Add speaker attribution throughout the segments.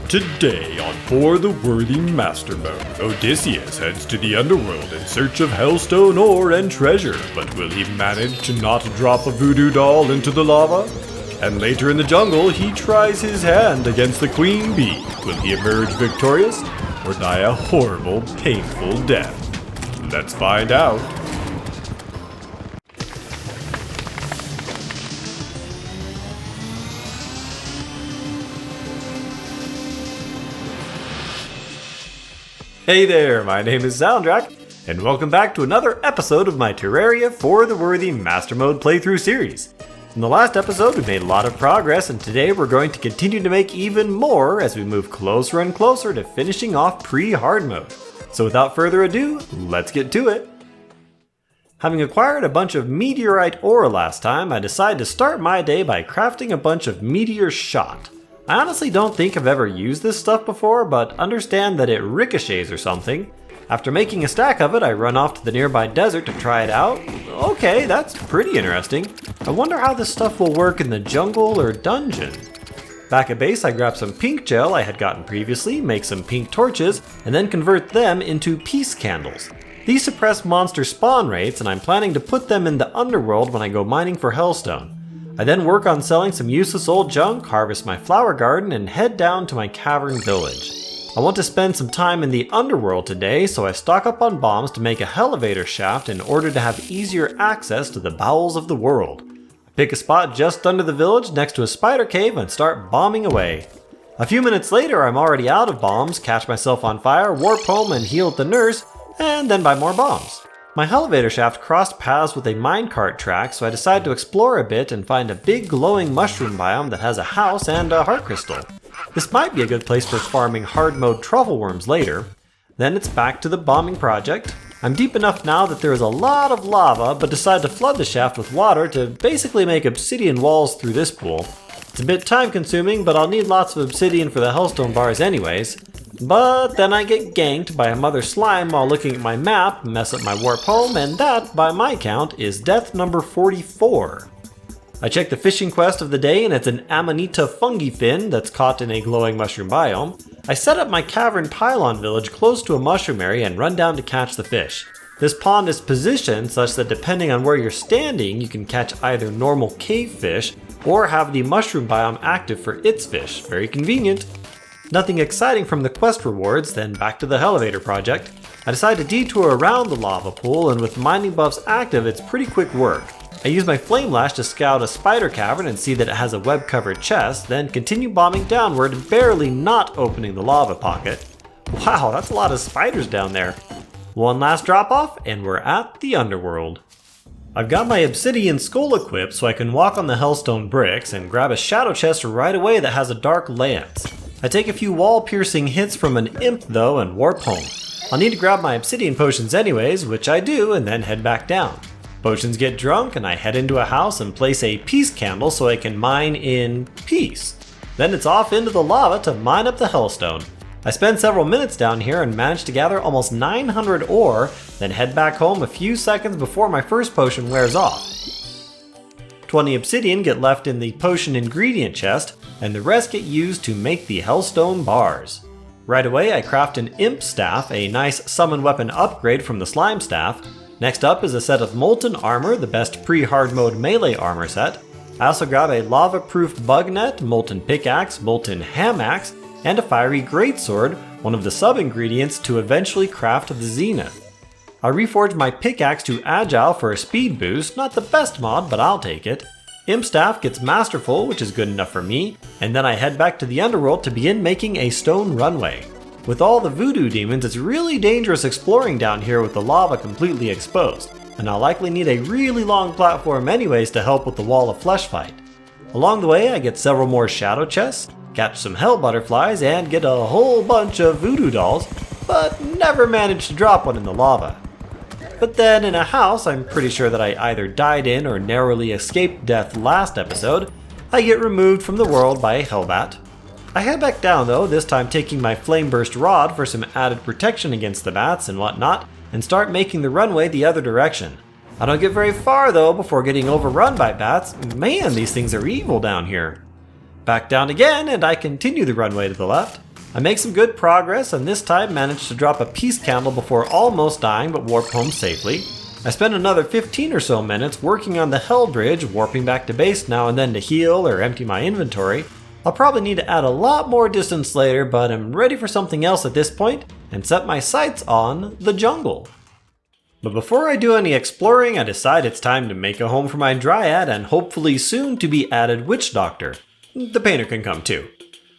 Speaker 1: Today on For the Worthy Master Mode, Odysseus heads to the Underworld in search of hellstone ore and treasure, but will he manage to not drop a voodoo doll into the lava? And later in the jungle, he tries his hand against the queen bee. Will he emerge victorious, or die a horrible, painful death? Let's find out. Hey there, my name is Soundtrack, and welcome back to another episode of my Terraria For the Worthy Master Mode playthrough series. In the last episode, we made a lot of progress, and today we're going to continue to make even more as we move closer and closer to finishing off Pre-Hardmode. So without further ado, let's get to it. Having acquired a bunch of meteorite ore last time, I decided to start my day by crafting a bunch of Meteor Shot. I honestly don't think I've ever used this stuff before, but understand that it ricochets or something. After making a stack of it, I run off to the nearby desert to try it out. Okay, that's pretty interesting. I wonder how this stuff will work in the jungle or dungeon. Back at base, I grab some pink gel I had gotten previously, make some pink torches, and then convert them into peace candles. These suppress monster spawn rates, and I'm planning to put them in the Underworld when I go mining for hellstone. I then work on selling some useless old junk, harvest my flower garden, and head down to my cavern village. I want to spend some time in the Underworld today, so I stock up on bombs to make a Helevator shaft in order to have easier access to the bowels of the world. I pick a spot just under the village next to a spider cave and start bombing away. A few minutes later, I'm already out of bombs, catch myself on fire, warp home and heal the nurse, and then buy more bombs. My Hellvator shaft crossed paths with a minecart track, so I decided to explore a bit and find a big glowing mushroom biome that has a house and a heart crystal. This might be a good place for farming hard mode truffle worms later. Then it's back to the bombing project. I'm deep enough now that there is a lot of lava, but decide to flood the shaft with water to basically make obsidian walls through this pool. It's a bit time consuming, but I'll need lots of obsidian for the hellstone bars anyways. But then I get ganked by a mother slime while looking at my map, mess up my warp home, and that, by my count, is death number 44. I check the fishing quest of the day, and it's an Amanita fungi fin that's caught in a glowing mushroom biome. I set up my cavern pylon village close to a mushroom area and run down to catch the fish. This pond is positioned such that depending on where you're standing, you can catch either normal cave fish or have the mushroom biome active for its fish. Very convenient. Nothing exciting from the quest rewards, then back to the Helevator project. I decide to detour around the lava pool, and with mining buffs active, it's pretty quick work. I use my flame lash to scout a spider cavern and see that it has a web-covered chest, then continue bombing downward, barely not opening the lava pocket. Wow, that's a lot of spiders down there. One last drop off, and we're at the Underworld. I've got my obsidian skull equipped so I can walk on the hellstone bricks and grab a shadow chest right away that has a dark lance. I take a few wall-piercing hits from an imp though and warp home. I'll need to grab my obsidian potions anyways, which I do, and then head back down. Potions get drunk and I head into a house and place a peace candle so I can mine in peace. Then it's off into the lava to mine up the hellstone. I spend several minutes down here and manage to gather almost 900 ore, then head back home a few seconds before my first potion wears off. 20 obsidian get left in the potion ingredient chest, and the rest get used to make the hellstone bars. Right away I craft an imp staff, a nice summon weapon upgrade from the slime staff. Next up is a set of molten armor, the best pre-hard mode melee armor set. I also grab a lava-proof bug net, molten pickaxe, molten ham axe, and a fiery greatsword, one of the sub-ingredients to eventually craft the zenith. I reforge my pickaxe to agile for a speed boost, not the best mod, but I'll take it. Imp staff gets masterful, which is good enough for me, and then I head back to the Underworld to begin making a stone runway. With all the voodoo demons, it's really dangerous exploring down here with the lava completely exposed, and I'll likely need a really long platform anyways to help with the wall of flesh fight. Along the way I get several more shadow chests, catch some hell butterflies, and get a whole bunch of voodoo dolls, but never manage to drop one in the lava. But then in a house I'm pretty sure that I either died in or narrowly escaped death last episode, I get removed from the world by a hellbat. I head back down though, this time taking my flame burst rod for some added protection against the bats and whatnot, and start making the runway the other direction. I don't get very far though before getting overrun by bats. Man, these things are evil down here. Back down again, and I continue the runway to the left. I make some good progress and this time managed to drop a peace candle before almost dying but warp home safely. I spend another 15 or so minutes working on the Hell Bridge, warping back to base now and then to heal or empty my inventory. I'll probably need to add a lot more distance later, but I'm ready for something else at this point and set my sights on the jungle. But before I do any exploring, I decide it's time to make a home for my Dryad and hopefully soon to be added Witch Doctor. The Painter can come too.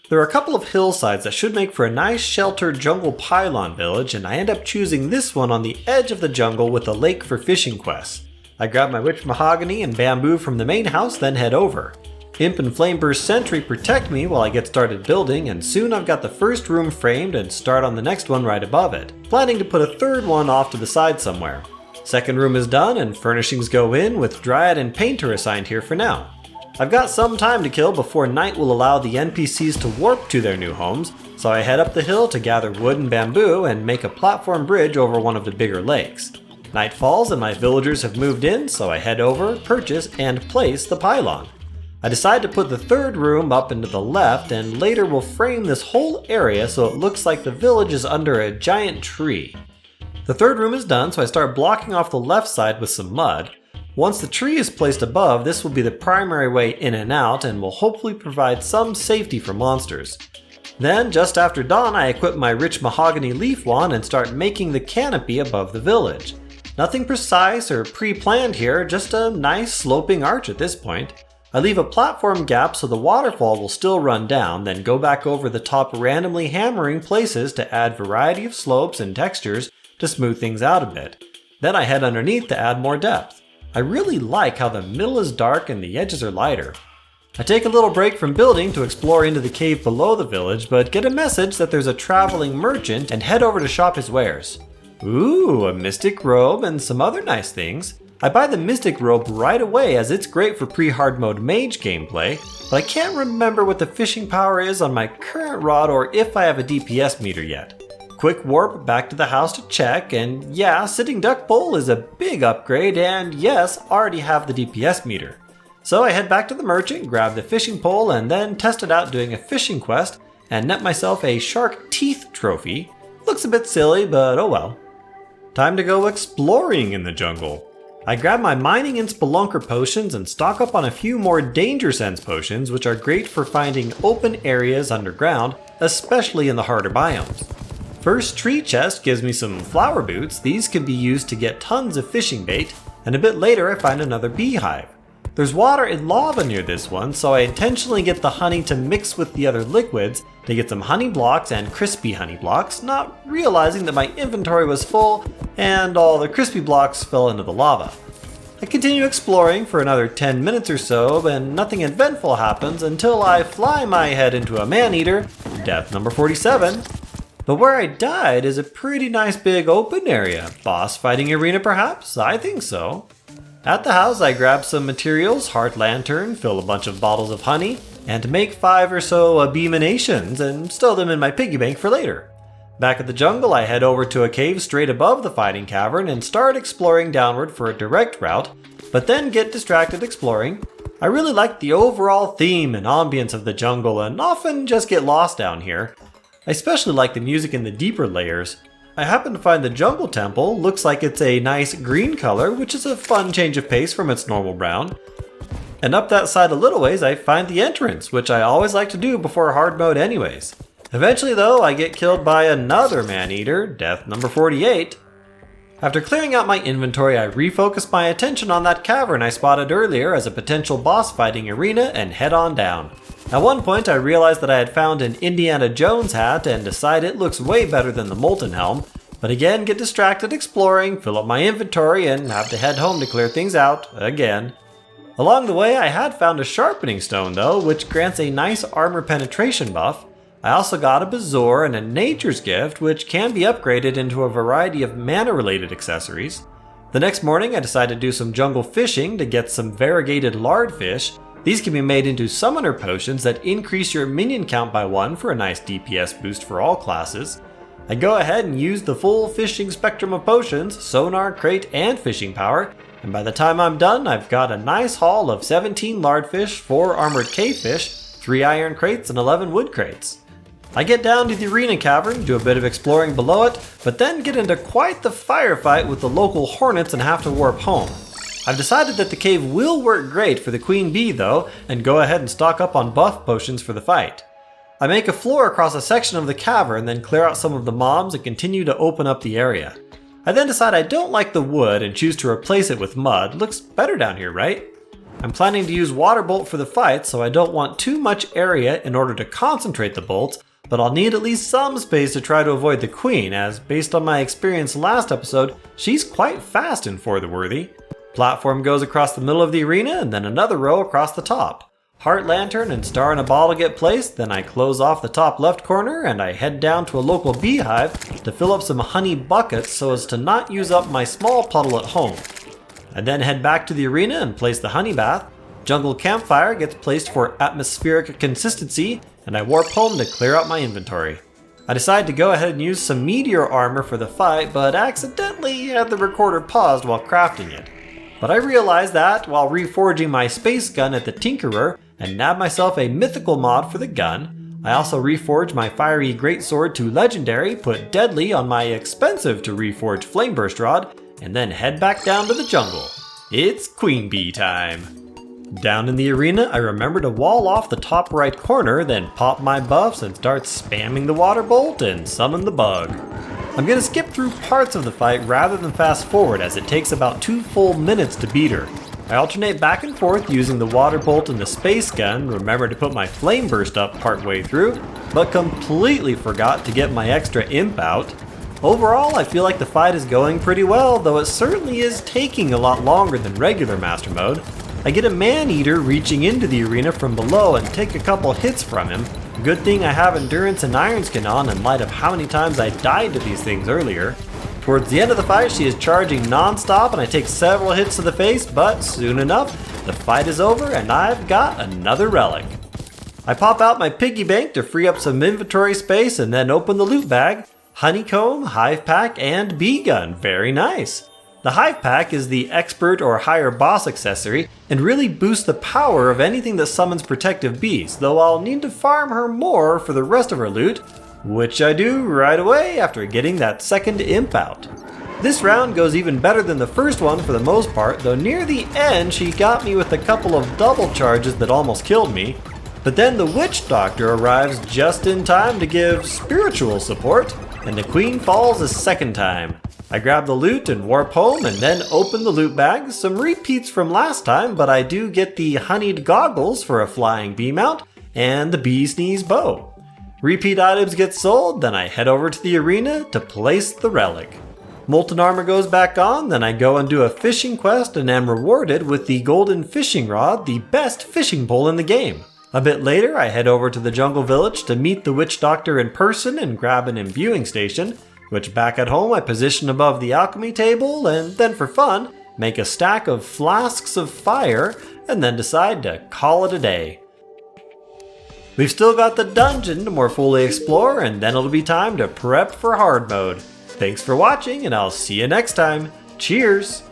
Speaker 1: There are a couple of hillsides that should make for a nice sheltered jungle pylon village, and I end up choosing this one on the edge of the jungle with a lake for fishing quests. I grab my witch mahogany and bamboo from the main house, then head over. Imp and Flameburst Sentry protect me while I get started building, and soon I've got the first room framed and start on the next one right above it, planning to put a third one off to the side somewhere. Second room is done and furnishings go in, with Dryad and Painter assigned here for now. I've got some time to kill before night will allow the NPCs to warp to their new homes, so I head up the hill to gather wood and bamboo and make a platform bridge over one of the bigger lakes. Night falls and my villagers have moved in, so I head over, purchase, and place the pylon. I decide to put the third room up into the left, and later we'll frame this whole area so it looks like the village is under a giant tree. The third room is done, so I start blocking off the left side with some mud. Once the tree is placed above, this will be the primary way in and out and will hopefully provide some safety for monsters. Then, just after dawn, I equip my rich mahogany leaf wand and start making the canopy above the village. Nothing precise or pre-planned here, just a nice sloping arch at this point. I leave a platform gap so the waterfall will still run down, then go back over the top randomly hammering places to add variety of slopes and textures to smooth things out a bit. Then I head underneath to add more depth. I really like how the middle is dark and the edges are lighter. I take a little break from building to explore into the cave below the village, but get a message that there's a traveling merchant and head over to shop his wares. Ooh, a mystic robe and some other nice things. I buy the mystic robe right away as it's great for pre-Hardmode mage gameplay, but I can't remember what the fishing power is on my current rod or if I have a DPS meter yet. Quick warp back to the house to check, and yeah, sitting duck bowl is a big upgrade, and yes, already have the DPS meter. So I head back to the merchant, grab the fishing pole, and then test it out doing a fishing quest, and net myself a shark teeth trophy. Looks a bit silly, but oh well. Time to go exploring in the jungle. I grab my mining and spelunker potions and stock up on a few more danger sense potions, which are great for finding open areas underground, especially in the harder biomes. First tree chest gives me some flower boots. These can be used to get tons of fishing bait, and a bit later I find another beehive. There's water and lava near this one, so I intentionally get the honey to mix with the other liquids to get some honey blocks and crispy honey blocks, not realizing that my inventory was full and all the crispy blocks fell into the lava. I continue exploring for another 10 minutes or so, and nothing eventful happens until I fly my head into a man-eater, death number 47. But where I died is a pretty nice big open area. Boss fighting arena perhaps? I think so. At the house I grab some materials, heart lantern, fill a bunch of bottles of honey, and make 5 or so abeeminations and stow them in my piggy bank for later. Back at the jungle I head over to a cave straight above the fighting cavern and start exploring downward for a direct route, but then get distracted exploring. I really like the overall theme and ambience of the jungle and often just get lost down here. I especially like the music in the deeper layers. I happen to find the jungle temple, looks like it's a nice green color, which is a fun change of pace from its normal brown. And up that side a little ways I find the entrance, which I always like to do before hard mode anyways. Eventually though, I get killed by another man-eater, death number 48. After clearing out my inventory, I refocus my attention on that cavern I spotted earlier as a potential boss fighting arena and head on down. At one point I realized that I had found an Indiana Jones hat and decide it looks way better than the Molten Helm, but again get distracted exploring, fill up my inventory, and have to head home to clear things out, again. Along the way I had found a sharpening stone though, which grants a nice armor penetration buff. I also got a Bazoar and a Nature's Gift, which can be upgraded into a variety of mana-related accessories. The next morning I decided to do some jungle fishing to get some variegated lardfish. These can be made into summoner potions that increase your minion count by 1 for a nice DPS boost for all classes. I go ahead and use the full fishing spectrum of potions, sonar, crate, and fishing power, and by the time I'm done I've got a nice haul of 17 lardfish, 4 armored cavefish, 3 iron crates, and 11 wood crates. I get down to the arena cavern, do a bit of exploring below it, but then get into quite the firefight with the local hornets and have to warp home. I've decided that the cave will work great for the queen bee though, and go ahead and stock up on buff potions for the fight. I make a floor across a section of the cavern, then clear out some of the mobs and continue to open up the area. I then decide I don't like the wood and choose to replace it with mud. Looks better down here, right? I'm planning to use water bolt for the fight, so I don't want too much area in order to concentrate the bolts, but I'll need at least some space to try to avoid the queen, as based on my experience last episode, she's quite fast in For the Worthy. Platform goes across the middle of the arena and then another row across the top. Heart lantern and star in a bottle get placed, then I close off the top left corner and I head down to a local beehive to fill up some honey buckets so as to not use up my small puddle at home. I then head back to the arena and place the honey bath. Jungle campfire gets placed for atmospheric consistency, and I warp home to clear out my inventory. I decide to go ahead and use some meteor armor for the fight, but accidentally had the recorder paused while crafting it. But I realized that while reforging my space gun at the Tinkerer and nabbed myself a mythical mod for the gun, I also reforged my fiery greatsword to legendary, put deadly on my expensive to reforge flameburst rod, and then head back down to the jungle. It's queen bee time. Down in the arena, I remember to wall off the top right corner, then pop my buffs and start spamming the water bolt and summon the bug. I'm gonna skip through parts of the fight rather than fast forward, as it takes about 2 full minutes to beat her. I alternate back and forth using the water bolt and the space gun, remember to put my flame burst up partway through, but completely forgot to get my extra imp out. Overall, I feel like the fight is going pretty well, though it certainly is taking a lot longer than regular Master Mode. I get a man-eater reaching into the arena from below and take a couple hits from him. Good thing I have endurance and iron skin on in light of how many times I died to these things earlier. Towards the end of the fight, she is charging non-stop and I take several hits to the face, but soon enough, the fight is over and I've got another relic. I pop out my piggy bank to free up some inventory space and then open the loot bag. Honeycomb, hive pack, and bee gun. Very nice. The hive pack is the expert or higher boss accessory and really boosts the power of anything that summons protective bees, though I'll need to farm her more for the rest of her loot, which I do right away after getting that second imp out. This round goes even better than the first one for the most part, though near the end she got me with a couple of double charges that almost killed me. But then the witch doctor arrives just in time to give spiritual support, and the queen falls a second time. I grab the loot and warp home and then open the loot bag. Some repeats from last time, but I do get the honeyed goggles for a flying bee mount and the bee sneeze bow. Repeat items get sold, then I head over to the arena to place the relic. Molten armor goes back on, then I go and do a fishing quest and am rewarded with the golden fishing rod, the best fishing pole in the game. A bit later, I head over to the jungle village to meet the witch doctor in person and grab an imbuing station, which back at home I position above the alchemy table, and then for fun, make a stack of flasks of fire, and then decide to call it a day. We've still got the dungeon to more fully explore, and then it'll be time to prep for hard mode. Thanks for watching, and I'll see you next time. Cheers!